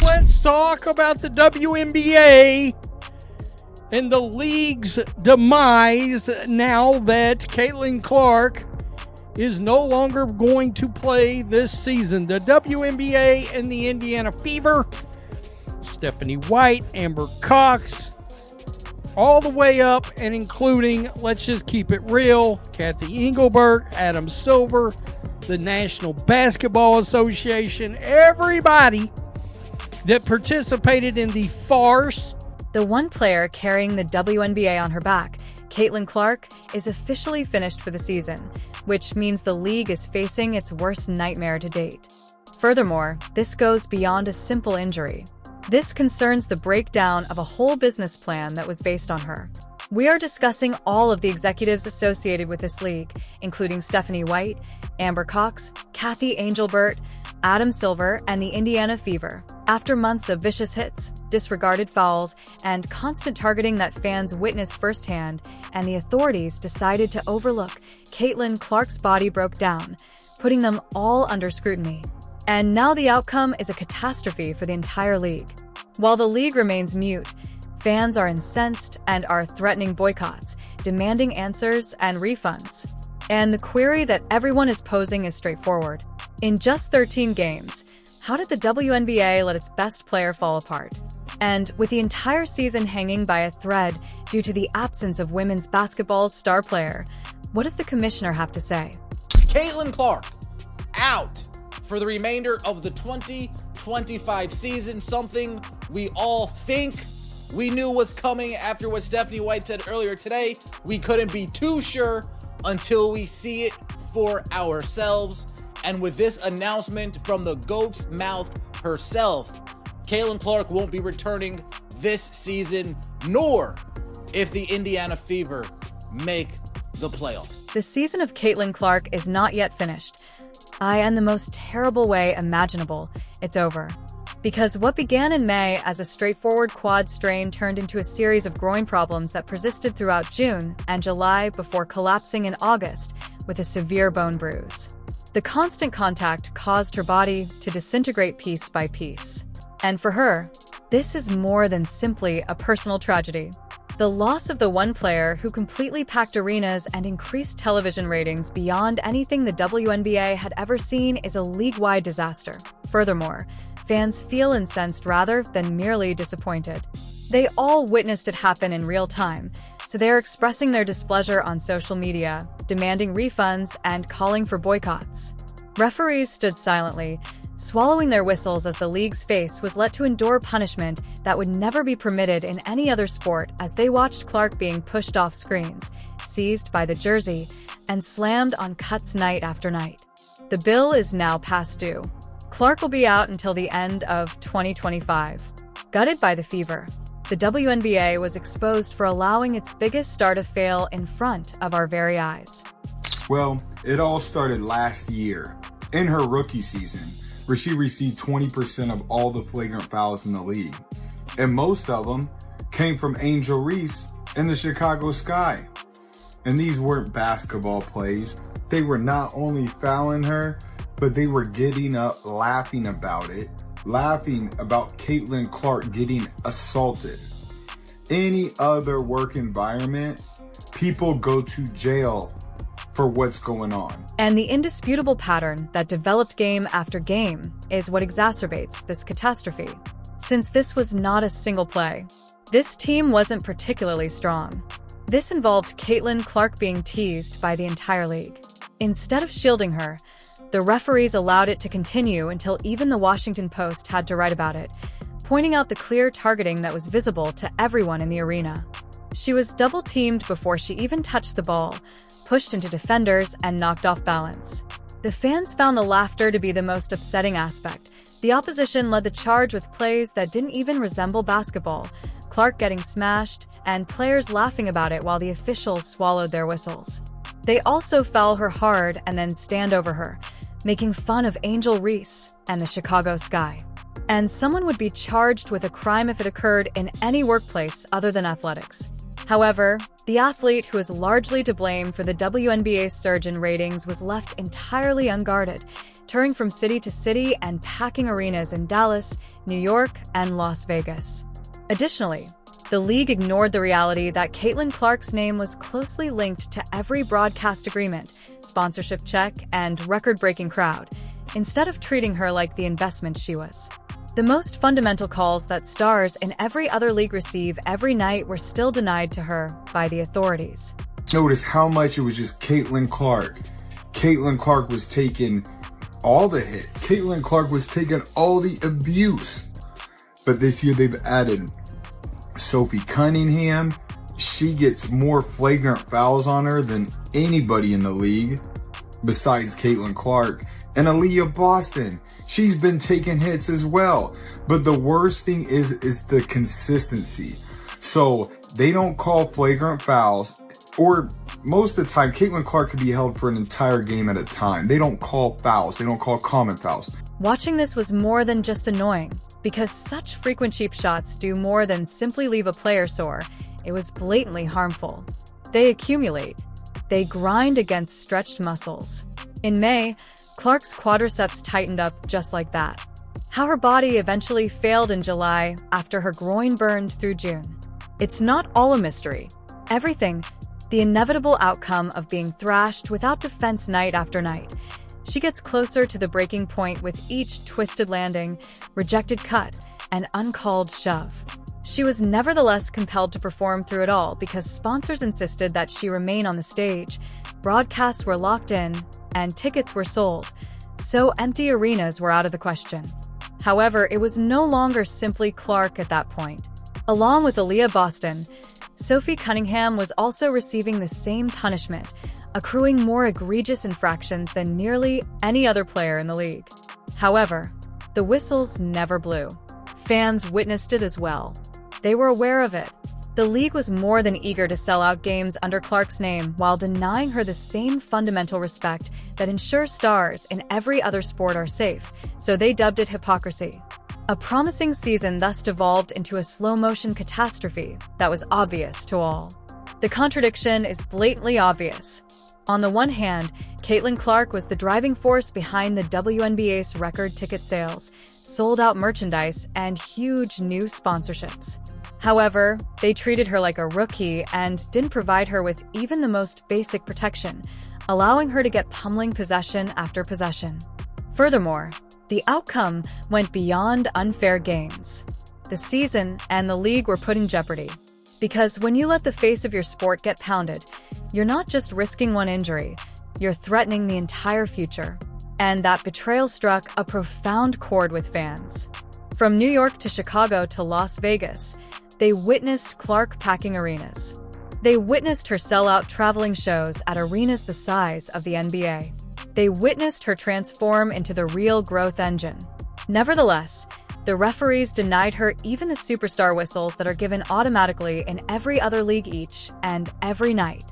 let's talk about the WNBA and the league's demise now that Caitlin Clark is no longer going to play this season. The WNBA and the Indiana Fever, Stephanie White, Amber Cox, all the way up and including, let's just keep it real, Kathy Engelbert, Adam Silver, the National Basketball Association, everybody that participated in the farce. The one player carrying the WNBA on her back, Caitlin Clark, is officially finished for the season, which means the league is facing its worst nightmare to date. Furthermore, this goes beyond a simple injury. This concerns the breakdown of a whole business plan that was based on her. We are discussing all of the executives associated with this league, including Stephanie White, Amber Cox, Kathy Engelbert, Adam Silver, and the Indiana Fever. After months of vicious hits, disregarded fouls, and constant targeting that fans witnessed firsthand, and the authorities decided to overlook, Caitlin Clark's body broke down, putting them all under scrutiny. And now the outcome is a catastrophe for the entire league. While the league remains mute, fans are incensed and are threatening boycotts, demanding answers and refunds. And the query that everyone is posing is straightforward. In just 13 games, how did the WNBA let its best player fall apart? And with the entire season hanging by a thread due to the absence of women's basketball's star player, what does the commissioner have to say? Caitlin Clark, out for the remainder of the 2025 season, something we all think we knew was coming after what Stephanie White said earlier today. We couldn't be too sure until we see it for ourselves. And with this announcement from the GOAT's mouth herself, Caitlin Clark won't be returning this season, nor if the Indiana Fever make the playoffs. The season of Caitlin Clark is not yet finished. In the most terrible way imaginable, it's over. Because what began in May as a straightforward quad strain turned into a series of groin problems that persisted throughout June and July before collapsing in August with a severe bone bruise. The constant contact caused her body to disintegrate piece by piece. And for her, this is more than simply a personal tragedy. The loss of the one player who completely packed arenas and increased television ratings beyond anything the WNBA had ever seen is a league-wide disaster. Furthermore, fans feel incensed rather than merely disappointed. They all witnessed it happen in real time, so they're expressing their displeasure on social media, demanding refunds, and calling for boycotts. Referees stood silently, swallowing their whistles as the league's face was let to endure punishment that would never be permitted in any other sport as they watched Clark being pushed off screens, seized by the jersey, and slammed on cuts night after night. The bill is now past due. Clark will be out until the end of 2025. Gutted by the Fever, the WNBA was exposed for allowing its biggest star to fail in front of our very eyes. Well, it all started last year, in her rookie season, where she received 20% of all the flagrant fouls in the league. And most of them came from Angel Reese in the Chicago Sky. And these weren't basketball plays. They were not only fouling her, but they were getting up, laughing about it, laughing about Caitlin Clark getting assaulted. Any other work environment, people go to jail for what's going on. And the indisputable pattern that developed game after game is what exacerbates this catastrophe. Since this was not a single play, this team wasn't particularly strong. This involved Caitlin Clark being teased by the entire league. Instead of shielding her, the referees allowed it to continue until even the Washington Post had to write about it, pointing out the clear targeting that was visible to everyone in the arena. She was double-teamed before she even touched the ball, pushed into defenders, and knocked off balance. The fans found the laughter to be the most upsetting aspect. The opposition led the charge with plays that didn't even resemble basketball, Clark getting smashed, and players laughing about it while the officials swallowed their whistles. They also foul her hard and then stand over her, making fun of Angel Reese and the Chicago Sky. And someone would be charged with a crime if it occurred in any workplace other than athletics. However, the athlete who is largely to blame for the WNBA's surge in ratings was left entirely unguarded, touring from city to city and packing arenas in Dallas, New York, and Las Vegas. Additionally, the league ignored the reality that Caitlin Clark's name was closely linked to every broadcast agreement, sponsorship check, and record-breaking crowd, instead of treating her like the investment she was. The most fundamental calls that stars in every other league receive every night were still denied to her by the authorities. Notice how much it was just Caitlin Clark. Caitlin Clark was taking all the hits. Caitlin Clark was taking all the abuse. But this year they've added Sophie Cunningham. She gets more flagrant fouls on her than anybody in the league besides Caitlin Clark. And Aaliyah Boston, she's been taking hits as well. But the worst thing is the consistency. So they don't call flagrant fouls, or most of the time, Caitlin Clark could be held for an entire game at a time. They don't call fouls. They don't call common fouls. Watching this was more than just annoying, because such frequent cheap shots do more than simply leave a player sore. It was blatantly harmful. They accumulate. They grind against stretched muscles. In May, Clark's quadriceps tightened up just like that. How her body eventually failed in July after her groin burned through June. It's not all a mystery. Everything, the inevitable outcome of being thrashed without defense night after night. She gets closer to the breaking point with each twisted landing, rejected cut, and uncalled shove. She was nevertheless compelled to perform through it all because sponsors insisted that she remain on the stage, broadcasts were locked in, and tickets were sold, so empty arenas were out of the question. However, it was no longer simply Clark at that point. Along with Aaliyah Boston, Sophie Cunningham was also receiving the same punishment, accruing more egregious infractions than nearly any other player in the league. However, the whistles never blew. Fans witnessed it as well. They were aware of it. The league was more than eager to sell out games under Clark's name while denying her the same fundamental respect that ensures stars in every other sport are safe, so they dubbed it hypocrisy. A promising season thus devolved into a slow-motion catastrophe that was obvious to all. The contradiction is blatantly obvious. On the one hand, Caitlin Clark was the driving force behind the WNBA's record ticket sales, sold-out merchandise, and huge new sponsorships. However, they treated her like a rookie and didn't provide her with even the most basic protection, allowing her to get pummeling possession after possession. Furthermore, the outcome went beyond unfair games. The season and the league were put in jeopardy. Because when you let the face of your sport get pounded, you're not just risking one injury, you're threatening the entire future. And that betrayal struck a profound chord with fans. From New York to Chicago to Las Vegas, they witnessed Clark packing arenas. They witnessed her sell out traveling shows at arenas the size of the NBA. They witnessed her transform into the real growth engine. Nevertheless, the referees denied her even the superstar whistles that are given automatically in every other league each and every night.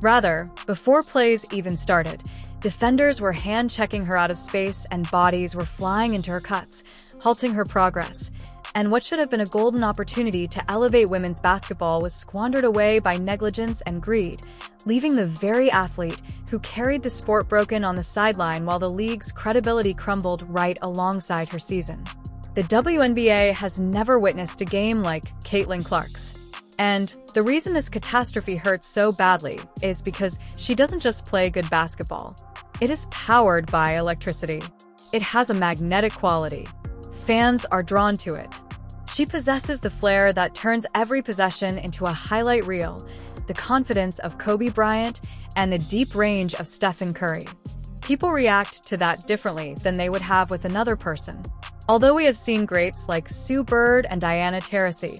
Rather, before plays even started, defenders were hand-checking her out of space and bodies were flying into her cuts, halting her progress. And what should have been a golden opportunity to elevate women's basketball was squandered away by negligence and greed, leaving the very athlete who carried the sport broken on the sideline while the league's credibility crumbled right alongside her season. The WNBA has never witnessed a game like Caitlin Clark's. And the reason this catastrophe hurts so badly is because she doesn't just play good basketball. It is powered by electricity. It has a magnetic quality. Fans are drawn to it. She possesses the flair that turns every possession into a highlight reel, the confidence of Kobe Bryant, and the deep range of Stephen Curry. People react to that differently than they would have with another person. Although we have seen greats like Sue Bird and Diana Taurasi,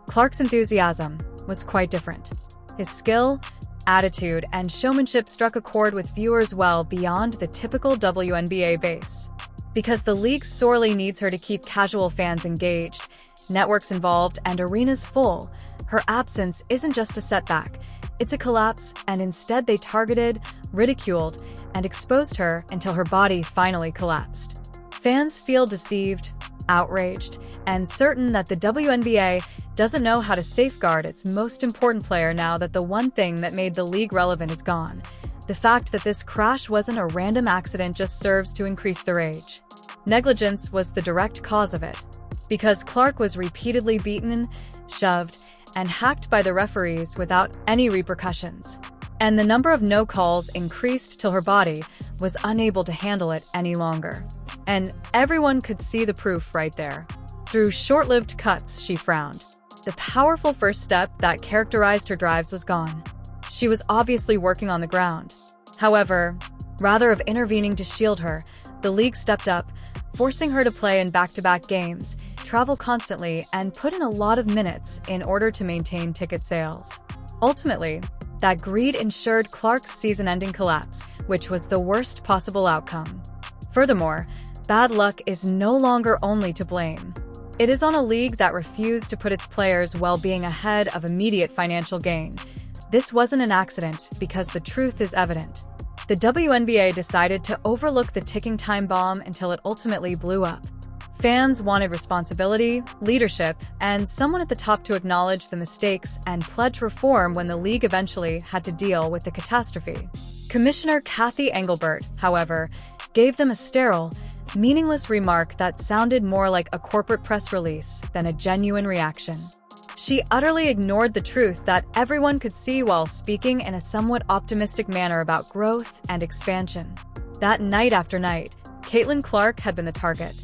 Clark's enthusiasm was quite different. His skill, attitude, and showmanship struck a chord with viewers well beyond the typical WNBA base. Because the league sorely needs her to keep casual fans engaged, networks involved, and arenas full, her absence isn't just a setback, it's a collapse, and instead they targeted, ridiculed, and exposed her until her body finally collapsed. Fans feel deceived, outraged, and certain that the WNBA doesn't know how to safeguard its most important player now that the one thing that made the league relevant is gone. The fact that this crash wasn't a random accident just serves to increase the rage. Negligence was the direct cause of it, because Clark was repeatedly beaten, shoved, and hacked by the referees without any repercussions. And the number of no calls increased till her body was unable to handle it any longer. And everyone could see the proof right there. Through short-lived cuts, she frowned. The powerful first step that characterized her drives was gone. She was obviously working on the ground. However, rather than intervening to shield her, the league stepped up, forcing her to play in back-to-back games, travel constantly, and put in a lot of minutes in order to maintain ticket sales. Ultimately, that greed ensured Clark's season-ending collapse, which was the worst possible outcome. Furthermore, bad luck is no longer only to blame. It is on a league that refused to put its players' well-being ahead of immediate financial gain. This wasn't an accident because the truth is evident. The WNBA decided to overlook the ticking time bomb until it ultimately blew up. Fans wanted responsibility, leadership, and someone at the top to acknowledge the mistakes and pledge reform when the league eventually had to deal with the catastrophe. Commissioner Kathy Engelbert, however, gave them a sterile, meaningless remark that sounded more like a corporate press release than a genuine reaction. She utterly ignored the truth that everyone could see while speaking in a somewhat optimistic manner about growth and expansion. That night after night, Caitlin Clark had been the target.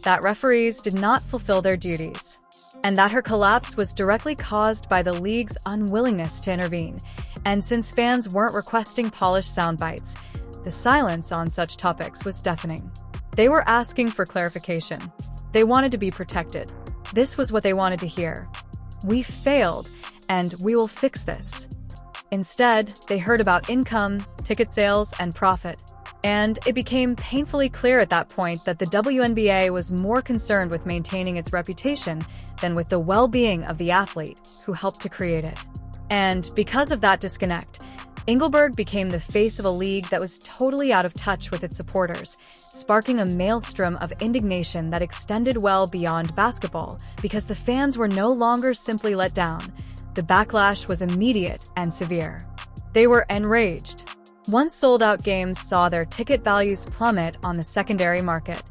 That referees did not fulfill their duties. And that her collapse was directly caused by the league's unwillingness to intervene. And since fans weren't requesting polished sound bites, the silence on such topics was deafening. They were asking for clarification. They wanted to be protected. This was what they wanted to hear. "We failed, and we will fix this." Instead, they heard about income, ticket sales, and profit. And it became painfully clear at that point that the WNBA was more concerned with maintaining its reputation than with the well-being of the athlete who helped to create it. And because of that disconnect, Engelberg became the face of a league that was totally out of touch with its supporters, sparking a maelstrom of indignation that extended well beyond basketball because the fans were no longer simply let down. The backlash was immediate and severe. They were enraged. Once sold-out games saw their ticket values plummet on the secondary market.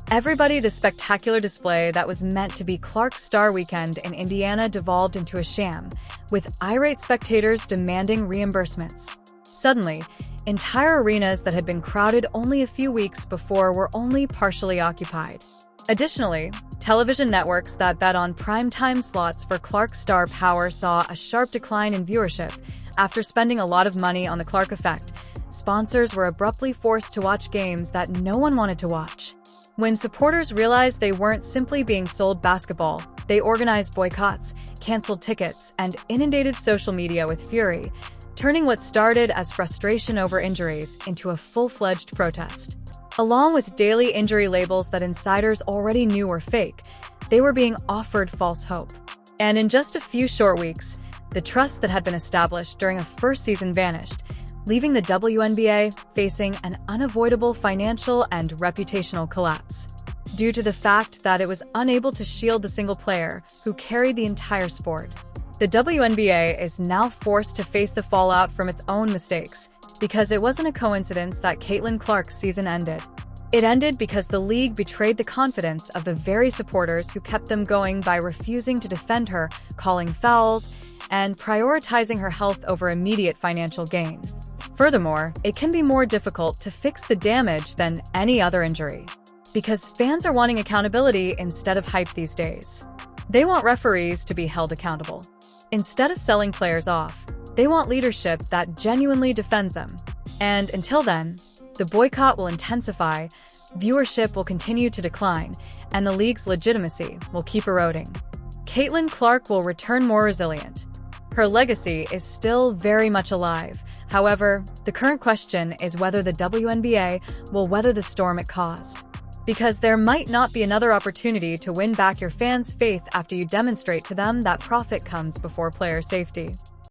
The spectacular display that was meant to be Clark's Star Weekend in Indiana devolved into a sham, with irate spectators demanding reimbursements. Suddenly, entire arenas that had been crowded only a few weeks before were only partially occupied. Additionally, television networks that bet on primetime slots for Clark's star power saw a sharp decline in viewership. After spending a lot of money on the Clark effect, sponsors were abruptly forced to watch games that no one wanted to watch. When supporters realized they weren't simply being sold basketball, they organized boycotts, canceled tickets, and inundated social media with fury, turning what started as frustration over injuries into a full-fledged protest. Along with daily injury labels that insiders already knew were fake, they were being offered false hope. And in just a few short weeks, the trust that had been established during a first season vanished, leaving the WNBA facing an unavoidable financial and reputational collapse, due to the fact that it was unable to shield the single player who carried the entire sport. The WNBA is now forced to face the fallout from its own mistakes, because it wasn't a coincidence that Caitlin Clark's season ended. It ended because the league betrayed the confidence of the very supporters who kept them going by refusing to defend her, calling fouls, and prioritizing her health over immediate financial gain. Furthermore, it can be more difficult to fix the damage than any other injury, because fans are wanting accountability instead of hype these days. They want referees to be held accountable. Instead of selling players off, they want leadership that genuinely defends them. And until then, the boycott will intensify, viewership will continue to decline, and the league's legitimacy will keep eroding. Caitlin Clark will return more resilient. Her legacy is still very much alive. However, the current question is whether the WNBA will weather the storm it caused. Because there might not be another opportunity to win back your fans' faith after you demonstrate to them that profit comes before player safety.